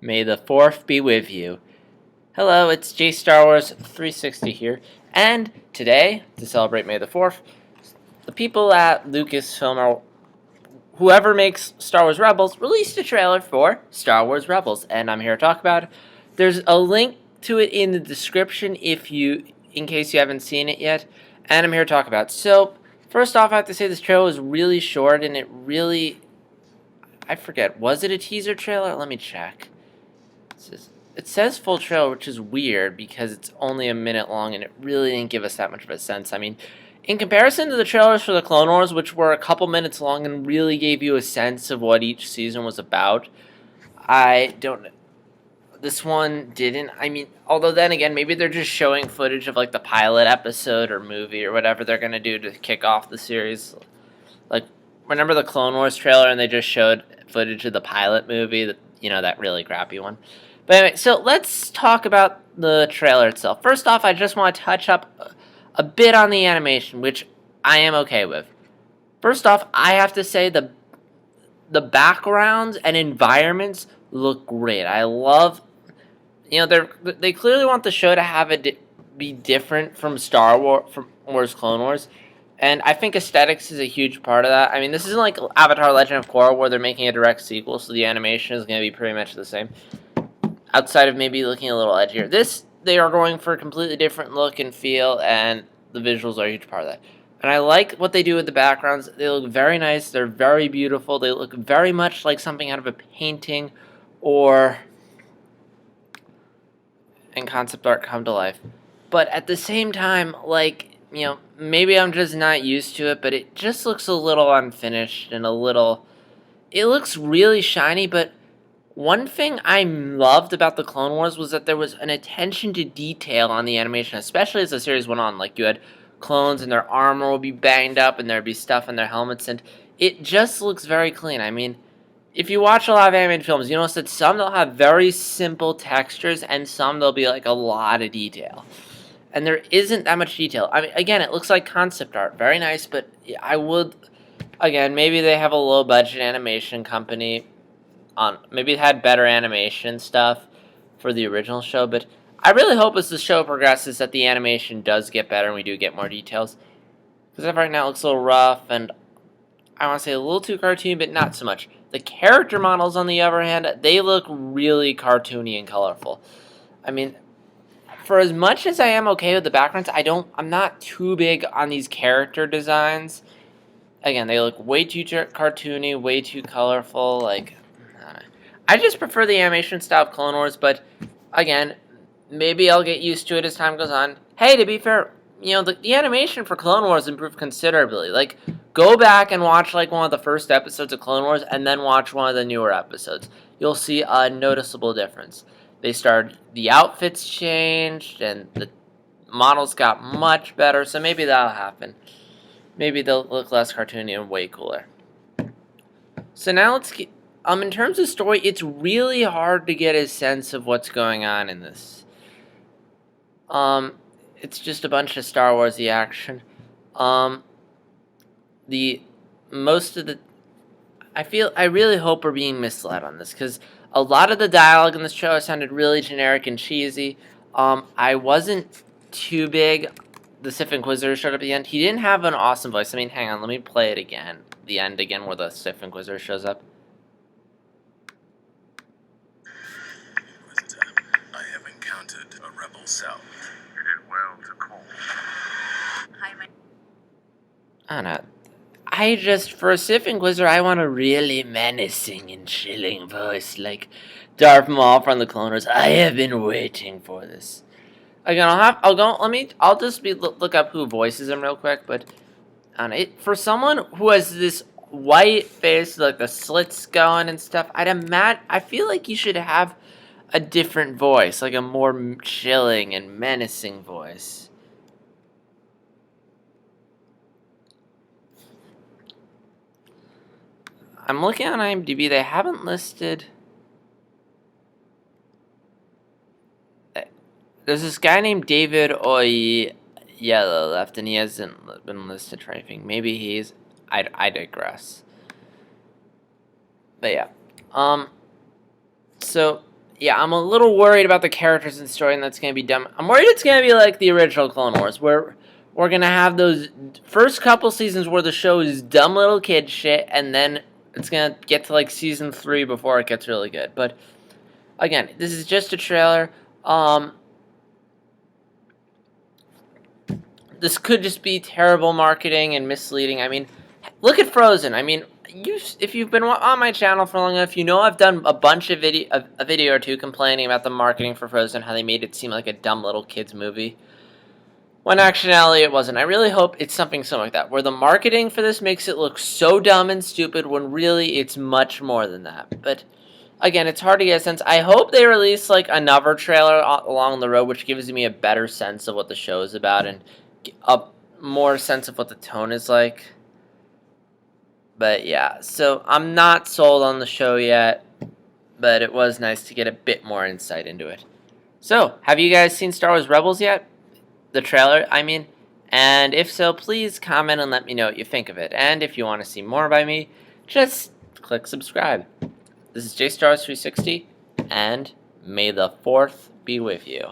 May the 4th be with you. Hello, it's J Star Wars 360 here, and today, to celebrate May the 4th, the people at Lucasfilm, or whoever makes Star Wars Rebels, released a trailer for Star Wars Rebels, and I'm here to talk about it. There's a link to it in the description in case you haven't seen it yet, and I'm here to talk about it. So, first off, I have to say this trailer was really short, and I forget, was it a teaser trailer? Let me check. It says full trailer, which is weird because it's only a minute long and it really didn't give us that much of a sense. I mean, in comparison to the trailers for the Clone Wars, which were a couple minutes long and really gave you a sense of what each season was about, I don't. This one didn't. I mean, although then again, maybe they're just showing footage of like the pilot episode or movie or whatever they're gonna do to kick off the series. Like, remember the Clone Wars trailer and they just showed footage of the pilot movie, that really crappy one. But anyway, so let's talk about the trailer itself. First off, I just want to touch up a bit on the animation, which I am okay with. First off, I have to say the backgrounds and environments look great. I love, they clearly want the show to have it be different from Wars Clone Wars. And I think aesthetics is a huge part of that. I mean, this isn't like Avatar Legend of Korra where they're making a direct sequel, so the animation is going to be pretty much the same. Outside of maybe looking a little edgier. This, they are going for a completely different look and feel, and the visuals are a huge part of that. And I like what they do with the backgrounds. They look very nice. They're very beautiful. They look very much like something out of a painting or in concept art come to life. But at the same time, maybe I'm just not used to it, but it just looks a little unfinished and it looks really shiny, but one thing I loved about the Clone Wars was that there was an attention to detail on the animation, especially as the series went on. Like, you had clones and their armor would be banged up and there'd be stuff in their helmets, and it just looks very clean. I mean, if you watch a lot of animated films, you notice that some they'll have very simple textures and some there'll be like a lot of detail. And there isn't that much detail. I mean, again, it looks like concept art. Very nice, but again, maybe they have a low budget animation company maybe it had better animation stuff for the original show, but I really hope as the show progresses that the animation does get better and we do get more details. Because right now it looks a little rough and I want to say a little too cartoony, but not so much. The character models, on the other hand, they look really cartoony and colorful. I mean, for as much as I am okay with the backgrounds, I'm not too big on these character designs. Again, they look way too cartoony, way too colorful, I just prefer the animation style of Clone Wars, but again, maybe I'll get used to it as time goes on. Hey, to be fair, the animation for Clone Wars improved considerably. Like, go back and watch one of the first episodes of Clone Wars and then watch one of the newer episodes. You'll see a noticeable difference. The outfits changed and the models got much better, so maybe that'll happen. Maybe they'll look less cartoony and way cooler. So now let's get... in terms of story, it's really hard to get a sense of what's going on in this. It's just a bunch of Star Warsy action. I really hope we're being misled on this, because a lot of the dialogue in this trailer sounded really generic and cheesy. I wasn't too big. The Sith Inquisitor showed up at the end. He didn't have an awesome voice. I mean, hang on, let me play it again. The end again where the Sith Inquisitor shows up. South. You did well to call. I don't know. For a Sith Inquisitor, I want a really menacing and chilling voice, like Darth Maul from the Clone Wars. I have been waiting for this. Again, I'll just look up who voices him real quick, but for someone who has this white face, like the slits going and stuff, I feel like you should have a different voice, like a more chilling and menacing voice. I'm looking on IMDb, they haven't listed... There's this guy named David Oyelowo left, and he hasn't been listed for anything. Maybe he's... I digress. But yeah. So... yeah, I'm a little worried about the characters and story, and that's going to be dumb. I'm worried it's going to be like the original Clone Wars, where we're going to have those first couple seasons where the show is dumb little kid shit, and then it's going to get to like season 3 before it gets really good. But again, this is just a trailer. This could just be terrible marketing and misleading. I mean, look at Frozen. I mean, if you've been on my channel for long enough, you know I've done a bunch of a video or two complaining about the marketing for Frozen, how they made it seem like a dumb little kids movie, when actually it wasn't. I really hope it's something similar like that, where the marketing for this makes it look so dumb and stupid when really it's much more than that. But again, it's hard to get a sense. I hope they release like another trailer along the road, which gives me a better sense of what the show is about and a more sense of what the tone is like. But yeah, so I'm not sold on the show yet, but it was nice to get a bit more insight into it. So, have you guys seen Star Wars Rebels yet? The trailer, I mean. And if so, please comment and let me know what you think of it. And if you want to see more by me, just click subscribe. This is JStars360, and may the 4th be with you.